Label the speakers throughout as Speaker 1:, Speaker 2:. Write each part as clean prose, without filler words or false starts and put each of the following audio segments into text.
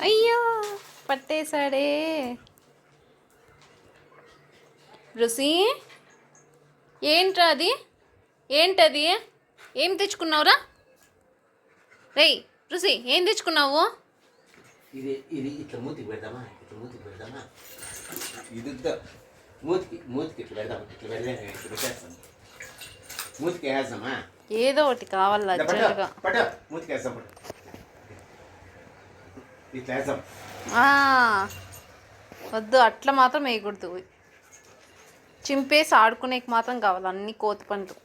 Speaker 1: అయ్యో పట్టేశాడే. రుసి ఏంట్రా అది? ఏంటది? ఏం తెచ్చుకున్నావురా? రేయ్ రుసి ఏం తెచ్చుకున్నావు?
Speaker 2: ఇది ఇది ఇట్లా మూతికి పెడదామా? ఇట్లా మూతికి పెడదామా? ఇది మూతికి ఇట్లా పెడదాం. ఇట్లా పెట్టేస్తాం. మూతికి వేద్దామా?
Speaker 1: ఏదో ఒకటి కావాలి అర్జెంటుగా.
Speaker 2: పట్టు మూతికి వేస్తాం. పట్టు ఇట్లా వేద్దాం.
Speaker 1: వద్దు, అట్లా మాత్రం వేయకూడదు. చింపేసి ఆడుకునేకి మాత్రం కావాలి అన్ని కోతి పండ్లు.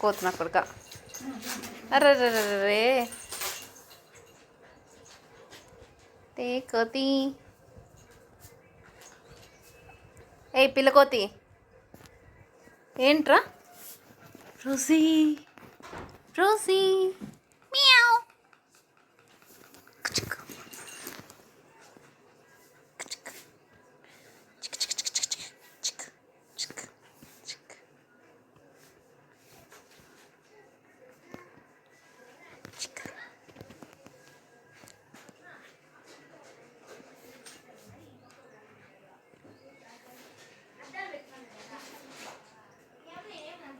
Speaker 1: కోతినక్కడుగా. అర్రే తే కోతి. ఏ పిల్లకోతి ఏంట్రా? Rosie Rosie meow.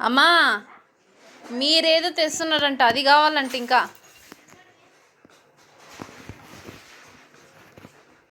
Speaker 1: అమ్మా మీరేదో తెస్తున్నారంట, అది కావాలంట ఇంకా.